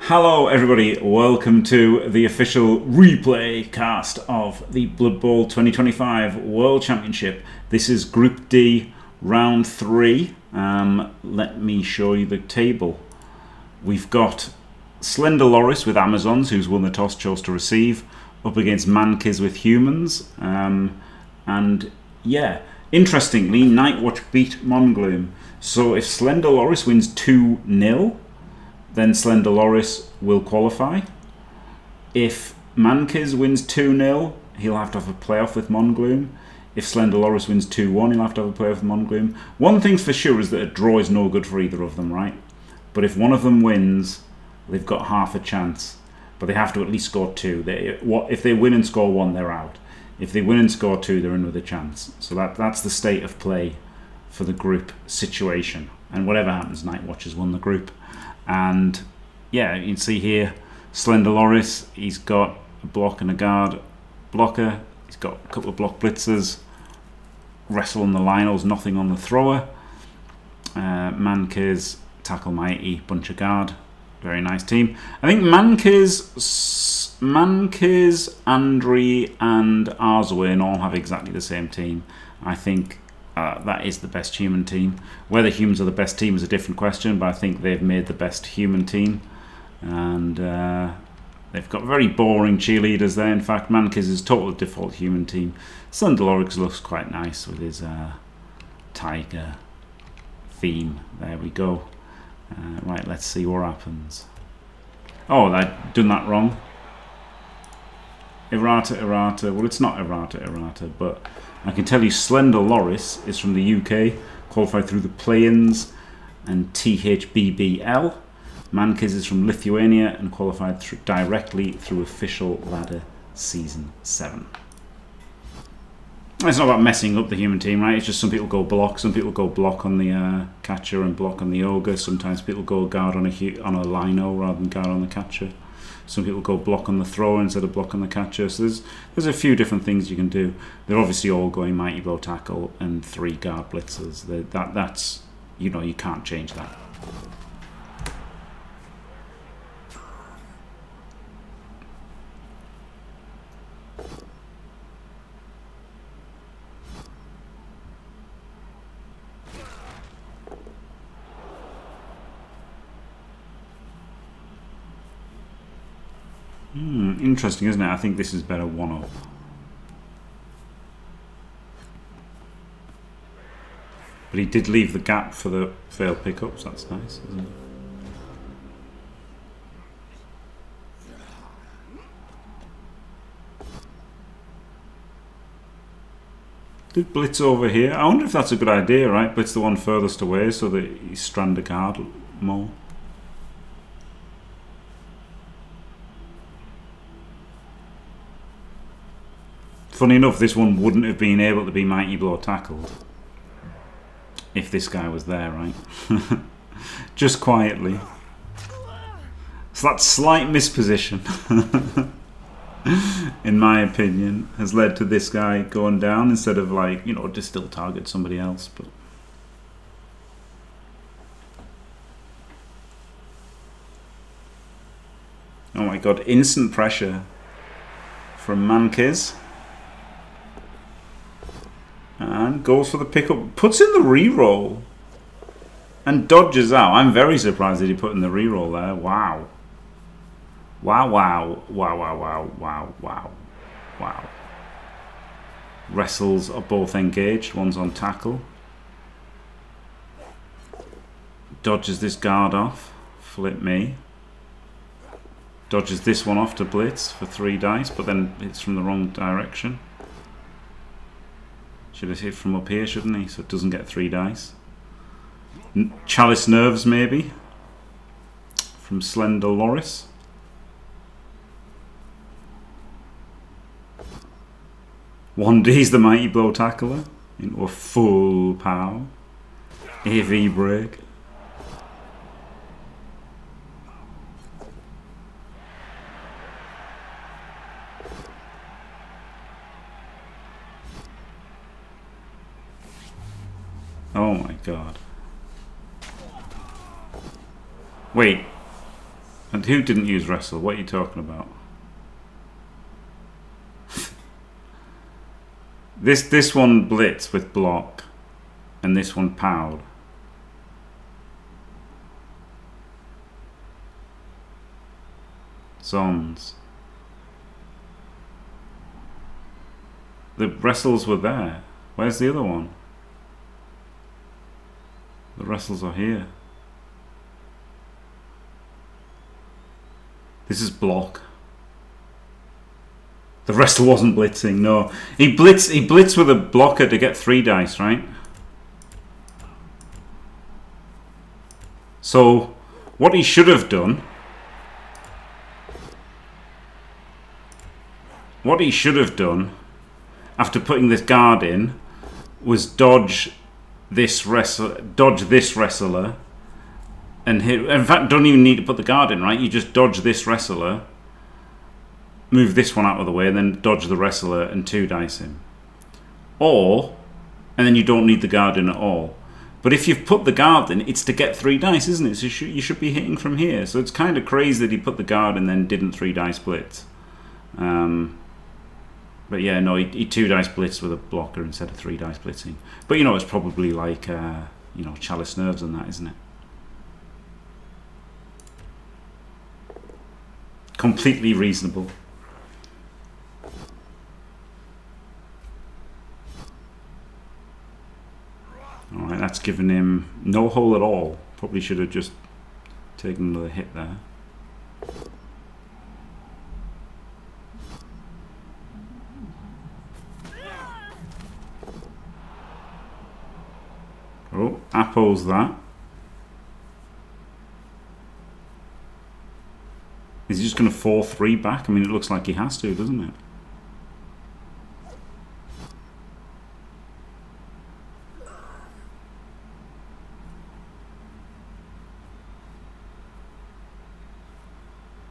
Hello everybody, welcome to the official replay cast of the Blood Bowl 2025 World Championship. This is Group D, Round 3. Let me show you the table. We've got SLenderLoris with Amazons, who's won the toss, chose to receive, up against Mankiz with Humans. And yeah, interestingly, Nightwatch beat Mongloom. So if SLenderLoris wins 2-0, then SLenderLoris will qualify. If Mankiz wins 2-0, he'll have to have a playoff with Mongloom. If SLenderLoris wins 2-1, he'll have to have a playoff with Mongloom. One thing's for sure is that a draw is no good for either of them, right? But if one of them wins, they've got half a chance. But they have to at least score 2. If they win and score 1, they're out. If they win and score 2, they're in with a chance. So that's the state of play for the group situation. And whatever happens, Nightwatch has won the group. And yeah, you can see here SLenderLoris, he's got a block and a guard blocker, he's got a couple of block blitzers, wrestle on the Lionels, nothing on the thrower. Mankiz, tackle mighty, bunch of guard, very nice team. I think Mankiz, Andri and Arzwin all have exactly the same team. I think that is the best human team. Whether humans are the best team is a different question, but I think they've made the best human team. And they've got very boring cheerleaders there. In fact, Mankiz is total default human team. SLenderLoris looks quite nice with his tiger theme. There we go. Right, let's see what happens. Oh, I've done that wrong. Errata. Well, it's not errata, but I can tell you SLenderLoris is from the UK, qualified through the play-ins and THBBL. Mankiz is from Lithuania and qualified directly through official ladder season 7. It's not about messing up the human team, right? It's just some people go block, some people go block on the catcher and block on the ogre. Sometimes people go guard on a lino rather than guard on the catcher. Some people go block on the thrower instead of block on the catcher. So there's a few different things you can do. They're obviously all going mighty blow tackle and 3 guard blitzers. That's you can't change that. Interesting, isn't it? I think this is better 1-up. But he did leave the gap for the failed pickups. That's nice, isn't it? Did blitz over here. I wonder if that's a good idea, right? Blitz the one furthest away so that you strand a guard more. Funny enough, this one wouldn't have been able to be mighty blow tackled if this guy was there, right? Just quietly. So that slight misposition, in my opinion, has led to this guy going down instead of just still target somebody else. But oh my god, instant pressure from Mankiz. And goes for the pickup, puts in the reroll, and dodges out. I'm very surprised that he put in the reroll there. Wow. Wow. Wrestles are both engaged. One's on tackle. Dodges this guard off. Flip me. Dodges this one off to blitz for 3 dice, but then it's from the wrong direction. Should have hit from up here, shouldn't he? So it doesn't get 3 dice. Chalice Nerves, maybe. From SLenderLoris. One D's the mighty blow tackler into a full pow. AV break. Oh my god. Wait. And who didn't use wrestle? What are you talking about? This one blitz with block, and this one powed. Zones. The wrestles were there. Where's the other one? The wrestles are here. This is block. The wrestle wasn't blitzing, no. He blitzed with a blocker to get 3 dice, right? So what he should have done, after putting this guard in, was dodge this wrestler, and hit. In fact, don't even need to put the guard in, right? You just dodge this wrestler, move this one out of the way, and then dodge the wrestler and 2 dice him. And then you don't need the guard in at all. But if you've put the guard in, it's to get 3 dice, isn't it? So you should be hitting from here. So it's kind of crazy that he put the guard and then didn't 3 dice blitz. But yeah, no, he 2 dice blitzed with a blocker instead of 3 dice blitzing. But you know, it's probably like Chalice Nerves and that, isn't it? Completely reasonable. Alright, that's given him no hole at all. Probably should have just taken another hit there. Oh, Apple's that. Is he just going to 4-3 back? I mean, it looks like he has to, doesn't it?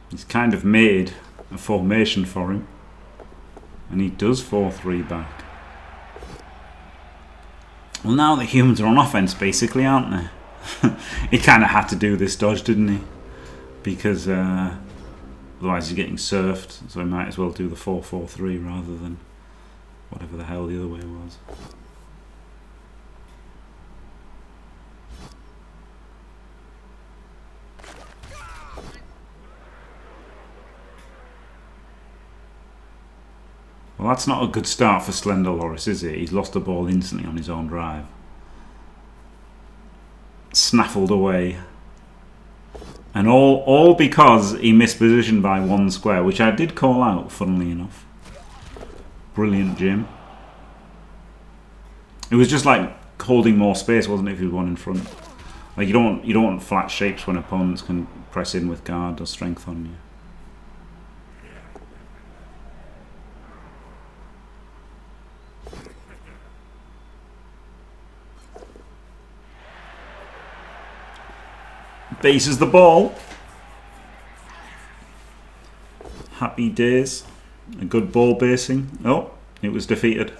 He's kind of made a formation for him. And he does 4-3 back. Well, now the humans are on offense, basically, aren't they? He kind of had to do this dodge, didn't he? Because otherwise he's getting surfed, so he might as well do the 4-4-3 rather than whatever the hell the other way was. Well, that's not a good start for SLenderLoris, is it? He's lost the ball instantly on his own drive. Snaffled away. And all because he missed position by 1 square, which I did call out, funnily enough. Brilliant, Jim. It was just like holding more space, wasn't it, if you had one in front? Like you don't want flat shapes when opponents can press in with guard or strength on you. Bases the ball. Happy days. A good ball basing. Oh, it was defeated.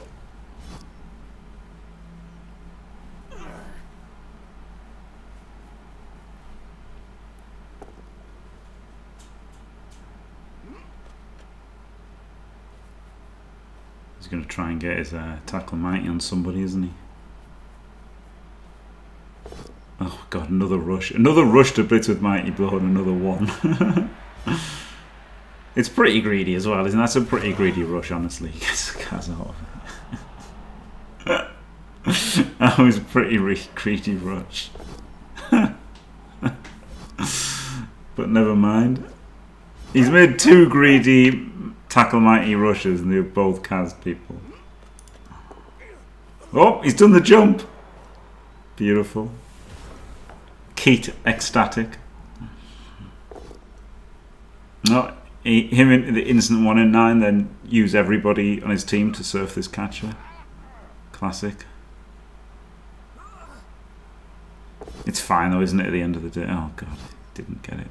He's going to try and get his tackle mighty on somebody, isn't he? Oh god, another rush. Another rush to blitz with Mighty Blow and another one. It's pretty greedy as well, isn't that? That's a pretty greedy rush, honestly. That was a pretty greedy rush. But never mind. He's made 2 greedy tackle mighty rushes and they're both Kaz people. Oh, he's done the jump. Beautiful. Keat ecstatic. No, him in the instant 1 in 9, then use everybody on his team to surf this catcher. Classic. It's fine though, isn't it, at the end of the day? Oh god, didn't get it.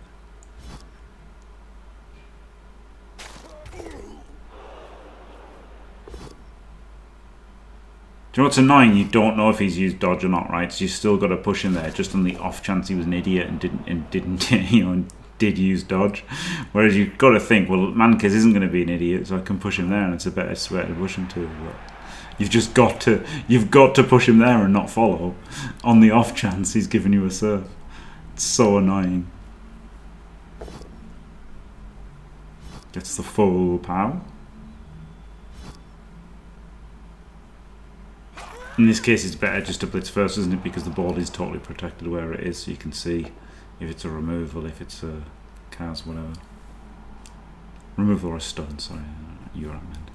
Do you know what's annoying? You don't know if he's used dodge or not, right? So you still got to push him there, just on the off chance he was an idiot and didn't did use dodge. Whereas you've got to think, well, Mankiz isn't going to be an idiot, so I can push him there, and it's a better sweat to push him to. But you've got to push him there and not follow, on the off chance he's giving you a serve. It's so annoying. Gets the full power. In this case, it's better just to blitz first, isn't it? Because the ball is totally protected where it is, so you can see if it's a removal, if it's a Kaz, whatever. Removal or a stun, sorry. You're what I meant.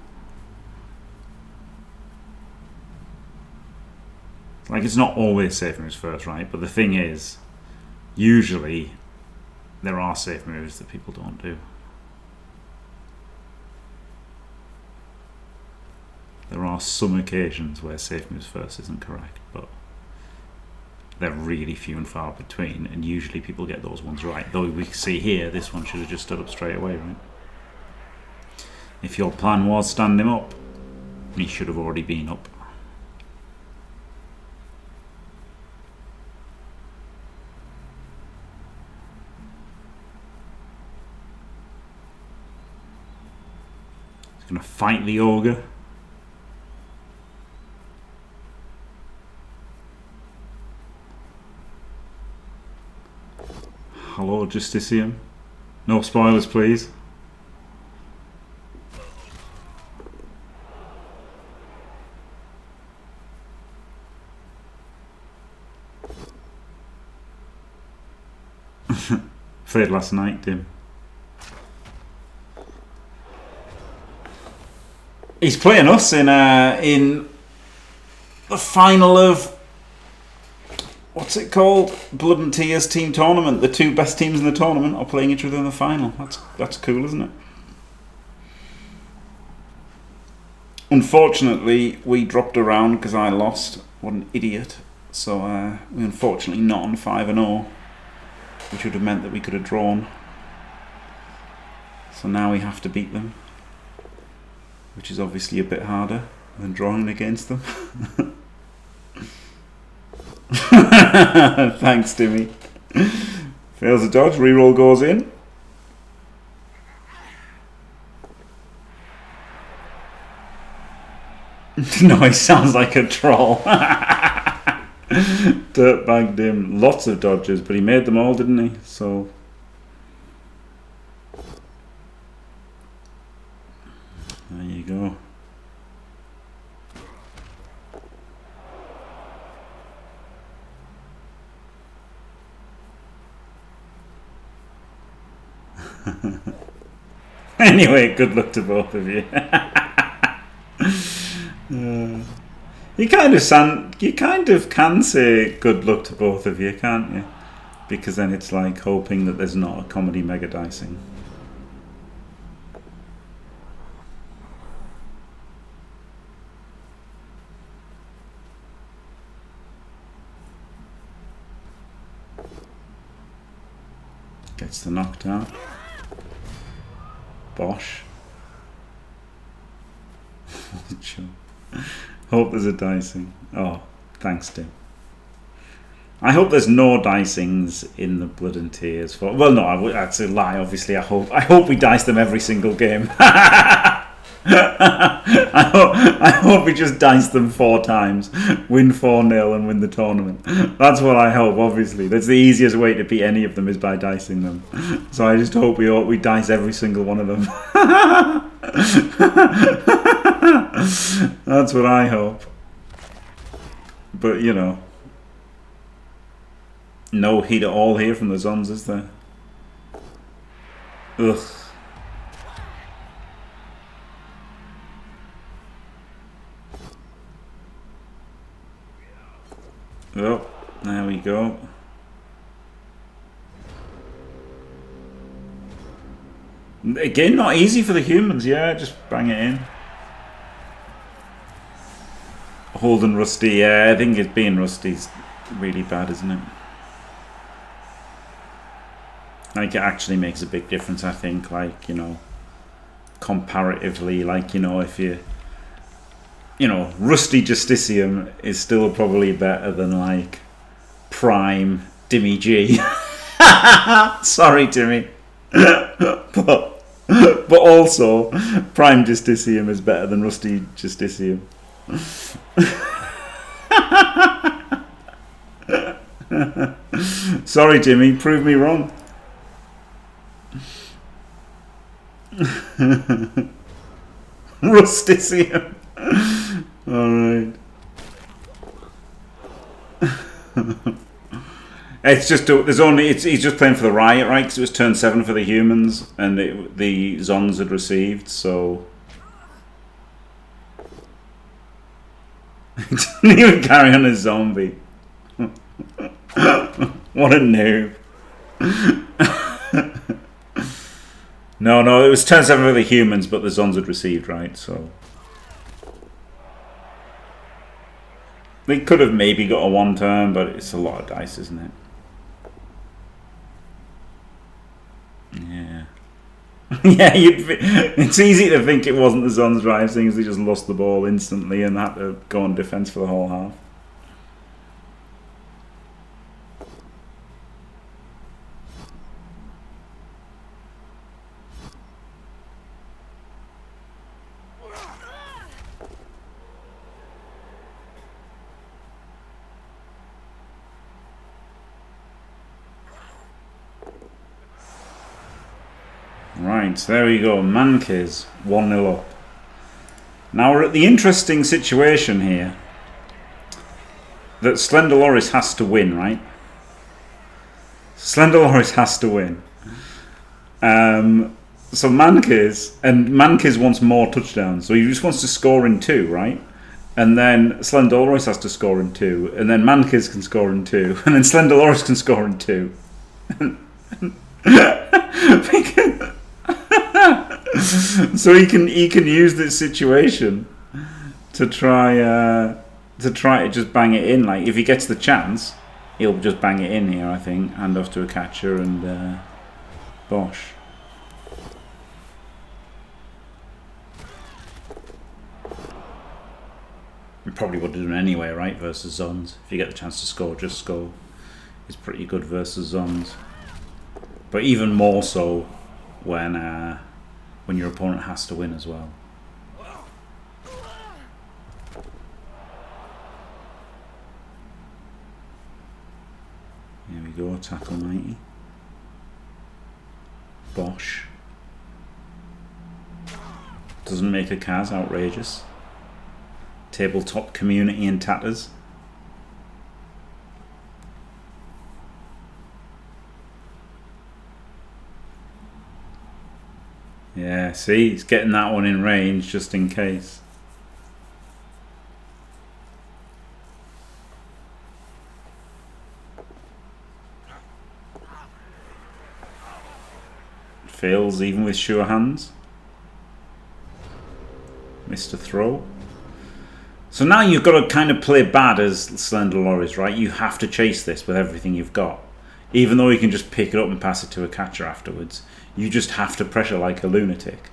Like, it's not always safe moves first, right? But the thing is, usually, there are safe moves that people don't do. There are some occasions where safe moves first isn't correct, but they're really few and far between, and usually people get those ones right. Though we see here, this one should have just stood up straight away, right? If your plan was stand him up, he should have already been up. He's going to fight the ogre. Hello, Justicium. No spoilers, please. Played last night, Dim. He's playing us in the final of, what's it called? Blood and Tears team tournament. The two best teams in the tournament are playing each other in the final. That's cool, isn't it? Unfortunately, we dropped a round because I lost. What an idiot. So we unfortunately not on 5-0, which would have meant that we could have drawn. So now we have to beat them, which is obviously a bit harder than drawing against them. Thanks, Timmy. Fails a dodge, reroll goes in. No, he sounds like a troll. Dirtbagged him. Lots of dodges, but he made them all, didn't he? So there you go. Anyway, good luck to both of you. You kind of can say good luck to both of you, can't you? Because then it's like hoping that there's not a comedy mega dicing. Gets the knockdown. Bosh. Hope there's a dicing. Oh, thanks, Tim. I hope there's no dicings in the Blood and Tears. For well, no, that's a lie. Obviously, I hope we dice them every single game. I hope we just dice them 4 times, win 4-0 and win the tournament. That's what I hope, obviously. That's the easiest way to beat any of them, is by dicing them. So I just hope we dice every single one of them. That's what I hope. But, you know, no heat at all here from the Zons, is there? Ugh. Oh, there we go. Again, not easy for the humans, yeah, just bang it in. Holding Rusty, yeah, I think it's being Rusty's really bad, isn't it? Like, it actually makes a big difference, I think, like, you know, comparatively, like, you know, if you know, Rusty Justicium is still probably better than, like, Prime Dimmy G. Sorry, Timmy. but also, Prime Justicium is better than Rusty Justicium. Sorry, Jimmy, prove me wrong. Rusticium. Alright. It's just there's only he's just playing for the riot, right? Because it was turn 7 for the humans, and the Zons had received, so he didn't even carry on as zombie. What a noob! No, it was turn 7 for the humans, but the Zons had received, right? So they could have maybe got a 1 turn, but it's a lot of dice, isn't it? Yeah. Yeah, it's easy to think it wasn't the Zons drive, seeing as they just lost the ball instantly and had to go on defense for the whole half. Right, there we go. Mankiz 1-0 up. Now we're at the interesting situation here that SLenderLoris has to win, right? SLenderLoris has to win. So Mankiz wants more touchdowns, so he just wants to score in 2, right? And then SLenderLoris has to score in 2, and then Mankiz can score in 2, and then SLenderLoris can score in 2. So he can use this situation to try to just bang it in. Like if he gets the chance, he'll just bang it in here. I think hand off to a catcher and Bosh. You probably would have done anyway, right? Versus Zons. If you get the chance to score, just score. It's pretty good versus Zons, but even more so when your opponent has to win as well. Here we go, tackle 90. Bosh. Doesn't make a Kaz, outrageous. Tabletop community in tatters. Yeah, see, he's getting that one in range just in case. Fails even with sure hands. Missed a throw. So now you've got to kind of play bad as SLenderLoris, right? You have to chase this with everything you've got. Even though you can just pick it up and pass it to a catcher afterwards. You just have to pressure like a lunatic,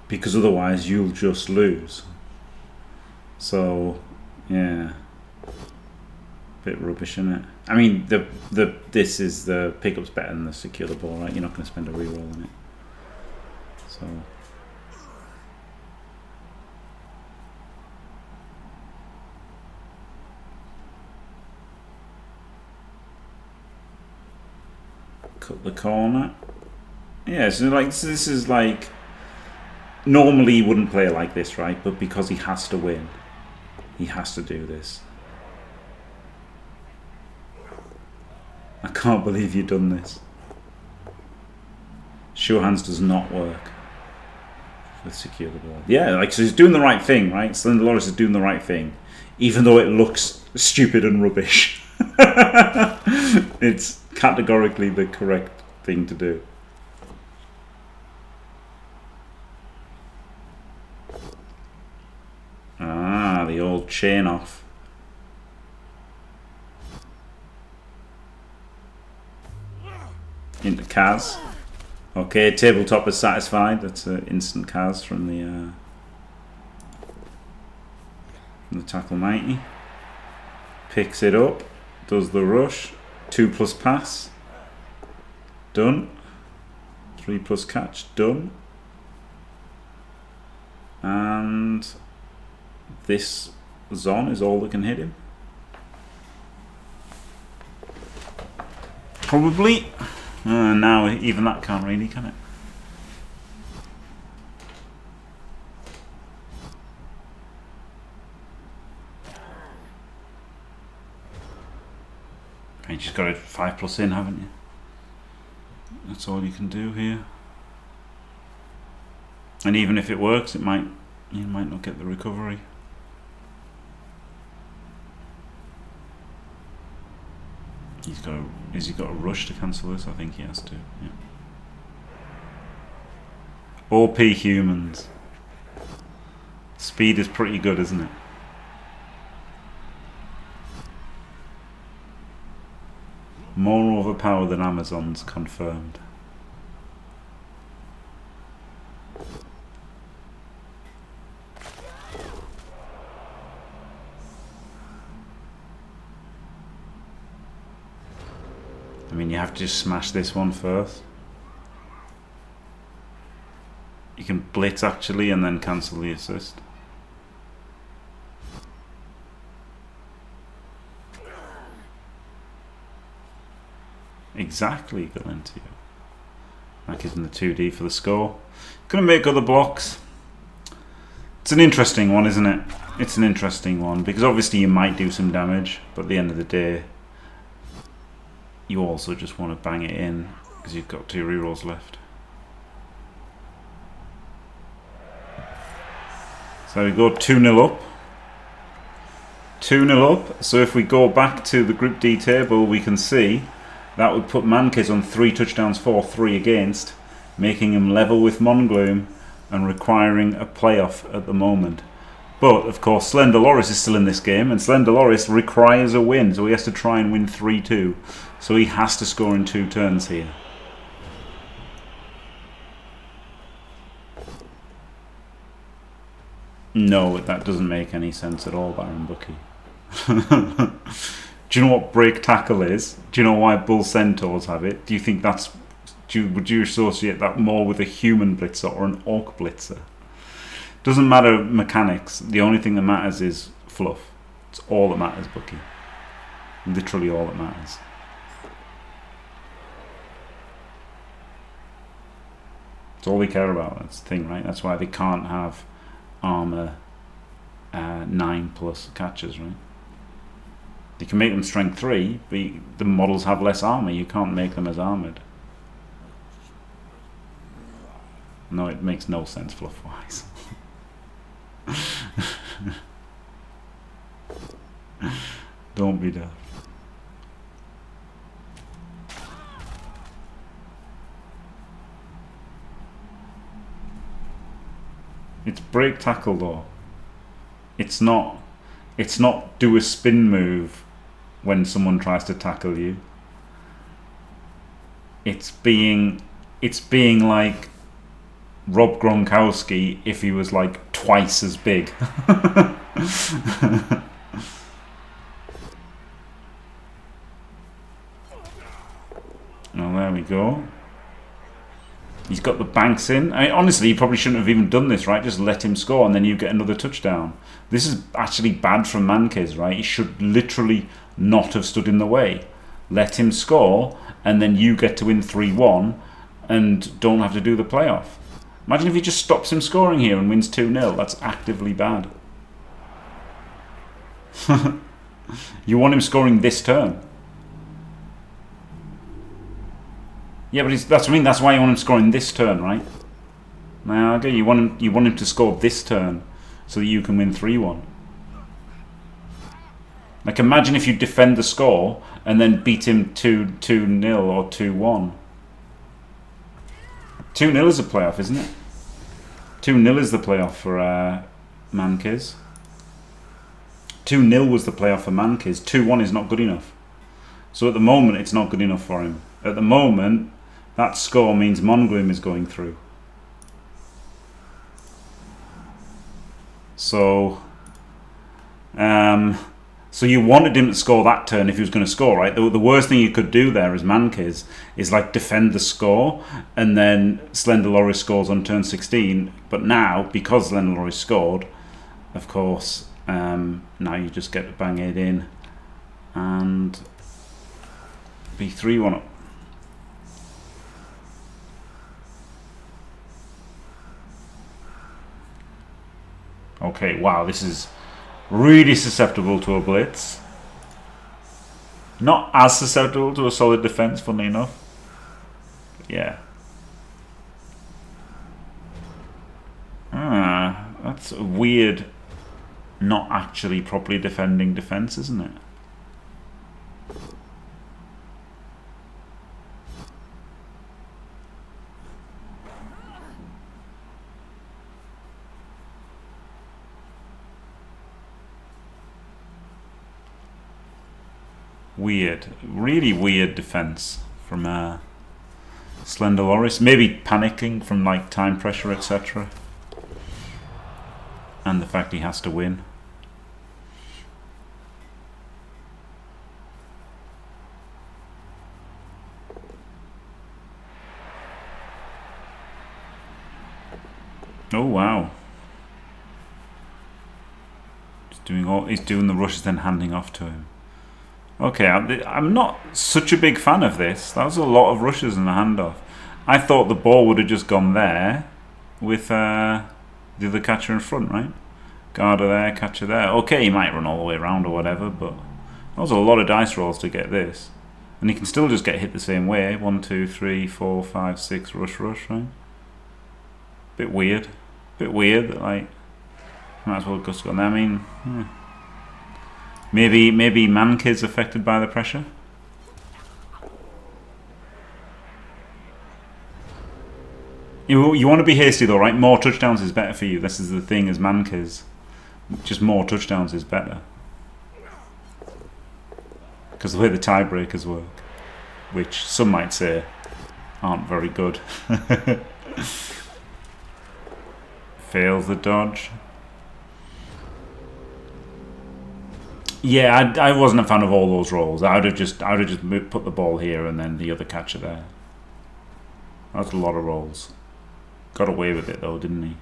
because otherwise you'll just lose. So, yeah, bit rubbish, isn't it? I mean, this is the pickup's better than the secure the ball, right? You're not going to spend a reroll on it. So, cut the corner. Yeah, so like this is like normally he wouldn't play like this, right? But because he has to win, he has to do this. I can't believe you've done this. Sure hands does not work with secure the ball. Yeah, like so he's doing the right thing, right? SLenderLoris is doing the right thing, even though it looks stupid and rubbish. It's categorically the correct thing to do. Ah, the old chain off. Into Kaz. Okay, tabletop is satisfied. That's an instant Kaz from the tackle 90. Picks it up. Does the rush. 2+ pass. Done. 3+ catch, done. And this Zon is all that can hit him. Probably. Now even that can't really, can it? You just got it 5+ in, haven't you? That's all you can do here. And even if it works, you might not get the recovery. Has he got a rush to cancel this? I think he has to. Yeah. OP humans. Speed is pretty good, isn't it? More overpowered than Amazon's confirmed. I mean, you have to just smash this one first. You can blitz actually and then cancel the assist. Exactly, Galentio. That gives him the 2D for the score. Gonna make other blocks. It's an interesting one, isn't it? It's an interesting one because obviously you might do some damage, but at the end of the day, you also just want to bang it in because you've got 2 rerolls left. So we go 2-0 up. 2-0 up. So if we go back to the Group D table, we can see that would put Mankiz on 3 touchdowns for, 3 against, making him level with Mongloom and requiring a playoff at the moment. But of course SLenderLoris is still in this game, and SLenderLoris requires a win, so he has to try and win 3-2. So he has to score in 2 turns here. No, that doesn't make any sense at all, Baron Bucky. Do you know what break tackle is? Do you know why bull centaurs have it? Do you think that's... would you associate that more with a human blitzer or an orc blitzer? Doesn't matter mechanics. The only thing that matters is fluff. It's all that matters, Bucky. Literally all that matters. It's all we care about. That's the thing, right? That's why they can't have armor 9+ catches, right? You can make them strength 3, but the models have less armor. You can't make them as armored. No, it makes no sense fluff-wise. Don't be daft. It's break tackle though. It's not do a spin move when someone tries to tackle you. It's being like Rob Gronkowski if he was like twice as big. Oh, there we go. He's got the banks in. I mean, honestly, he probably shouldn't have even done this, right? Just let him score and then you get another touchdown. This is actually bad from Mankiz, right? He should literally not have stood in the way. Let him score and then you get to win 3-1 and don't have to do the playoff. Imagine if he just stops him scoring here and wins 2-0. That's actively bad. You want him scoring this turn. Yeah, but that's what I mean. That's why you want him scoring this turn, right? Now, okay, you want him to score this turn so that you can win 3-1. Like, imagine if you defend the score and then beat him 2-0 or 2-1. 2-0 is a playoff, isn't it? 2-0 is the playoff for Mankiz. 2-0 was the playoff for Mankiz. 2-1 is not good enough. So at the moment, it's not good enough for him. At the moment, that score means Mongloom is going through. So So you wanted him to score that turn if he was going to score, right? The worst thing you could do there as Mankiz is like defend the score, and then SLenderLoris scores on turn 16. But now, because SLenderLoris scored, of course, now you just get to bang it in and be 3-1 up. Okay, wow, this is really susceptible to a blitz. Not as susceptible to a solid defense, funnily enough. Yeah. That's a weird, not actually properly defending defense, isn't it? Weird, really weird defense from SLenderLoris. Maybe panicking from like time pressure, etc. And the fact he has to win. Oh wow. He's doing the rushes, then handing off to him. Okay, I'm not such a big fan of this. That was a lot of rushes and a handoff. I thought the ball would have just gone there with the other catcher in front, right? Guarder there, catcher there. Okay, he might run all the way around or whatever, but that was a lot of dice rolls to get this. And he can still just get hit the same way. 1, 2, 3, 4, 5, 6, rush, right? Bit weird. Bit weird that, like, might as well just go there. I mean, maybe Mankiz affected by the pressure. You want to be hasty though, right? More touchdowns is better for you. This is the thing as Mankiz. Just more touchdowns is better. Because the way the tiebreakers work, which some might say aren't very good. Fails the dodge. Yeah, I wasn't a fan of all those rolls. I would have just put the ball here and then the other catcher there. That's a lot of rolls. Got away with it though, didn't he?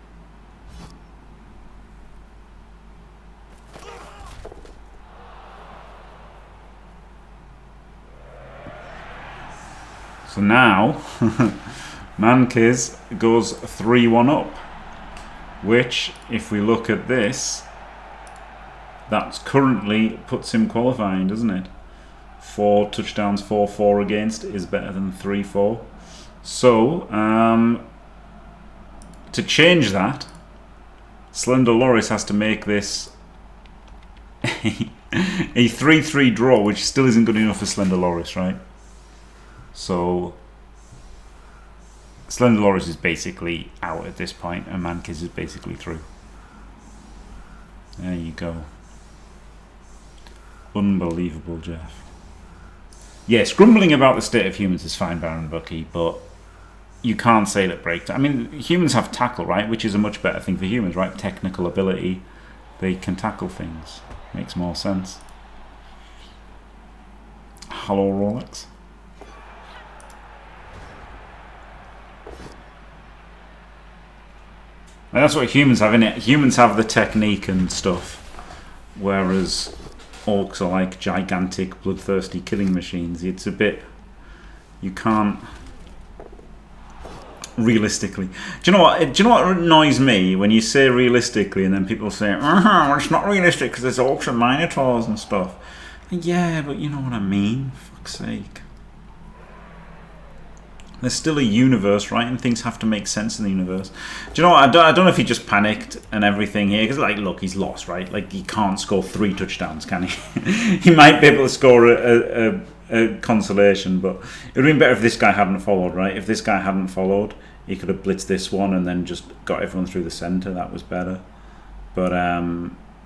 So now, Mankiz goes 3-1 up, which, if we look at this, that's currently puts him qualifying, doesn't it? 4 touchdowns, 4-4 against is better than 3-4. So, to change that, SLenderLoris has to make this a 3-3 draw, which still isn't good enough for SLenderLoris, right? So SLenderLoris is basically out at this point, and Mankiz is basically through. There you go. Unbelievable, Jeff. Yes, grumbling about the state of humans is fine, Baron Bucky, but you can't say that breakdown. I mean, humans have tackle, right? Which is a much better thing for humans, right? Technical ability. They can tackle things. Makes more sense. Hello, Rolex. And that's what humans have, innit? Humans have the technique and stuff, whereas orcs are like gigantic, bloodthirsty killing machines. It's a bit... You can't... Realistically. Do you know what annoys me? When you say realistically and then people say, well, it's not realistic because there's orcs and minotaurs and stuff. Yeah, but you know what I mean? For fuck's sake. There's still a universe, right? And things have to make sense in the universe. Do you know what? I don't know if he just panicked and everything here. Because, like, look, he's lost, right? Like, he can't score 3 touchdowns, can he? He might be able to score a consolation, but it would have been better if this guy hadn't followed, right? If this guy hadn't followed, he could have blitzed this one and then just got everyone through the centre. That was better. But,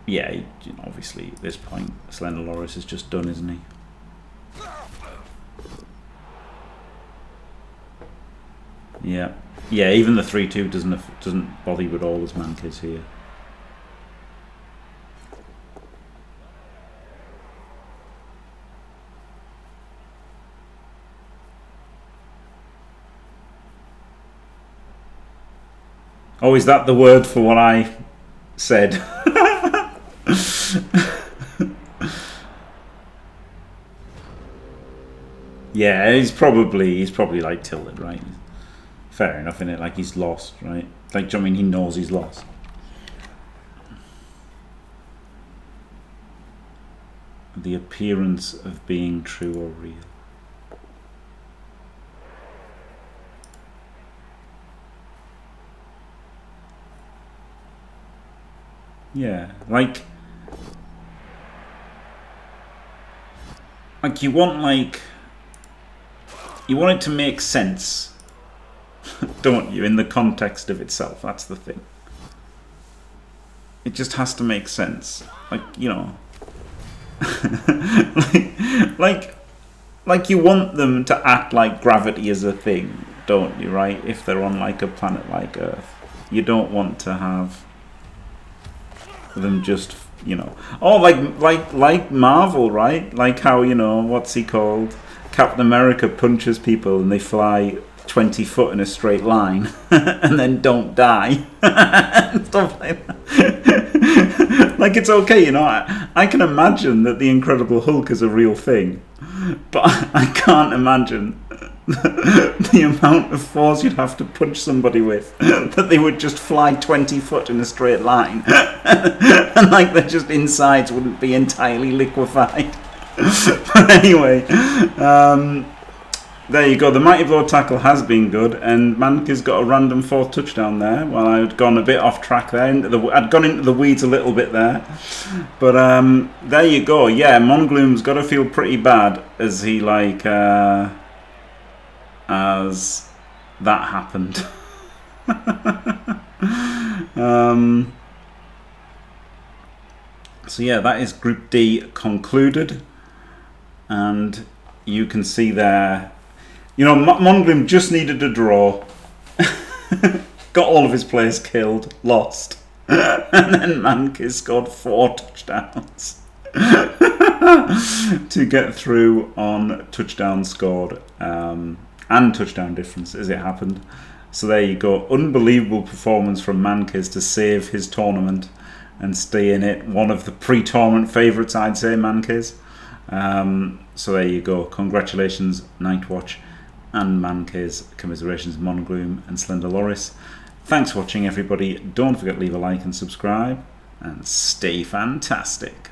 yeah, you know, obviously, at this point, SLenderLoris is just done, isn't he? Yeah, yeah. Even the 3-2 doesn't bother you at all as Mankiz here. Oh, is that the word for what I said? Yeah, he's probably like tilted, right? Fair enough, innit? Like he's lost, right? Like, do you know what I mean? He knows he's lost. The appearance of being true or real. Yeah, like you want you want it to make sense, don't you, in the context of itself. That's the thing. It just has to make sense. Like, you know, like you want them to act like gravity is a thing, don't you, right? If they're on like a planet like Earth, you don't want to have them just, you know, oh, like Marvel, right? Like how, you know, what's he called? Captain America punches people and they fly 20 foot in a straight line and then don't die. And stuff like that. Like, it's okay, you know, I can imagine that the Incredible Hulk is a real thing, but I can't imagine the amount of force you'd have to punch somebody with that they would just fly 20 foot in a straight line and like their just insides wouldn't be entirely liquefied. But anyway, there you go. The mighty blow tackle has been good, and Mankiz got a random 4th touchdown there. Well, I had gone a bit off track there. I'd gone into the weeds a little bit there, but there you go. Yeah, Mongloom's got to feel pretty bad as he like as that happened. So yeah, that is Group D concluded, and you can see there, you know, Mongloom just needed a draw, got all of his players killed, lost, and then Mankiz scored 4 touchdowns to get through on touchdown scored and touchdown difference as it happened. So there you go, unbelievable performance from Mankiz to save his tournament and stay in it. One of the pre-tournament favourites, I'd say, Mankiz. So there you go. Congratulations, Nightwatch and Mankiz. Commiserations, Mongloom and SLenderLoris. Thanks for watching, everybody. Don't forget to leave a like and subscribe. And stay fantastic.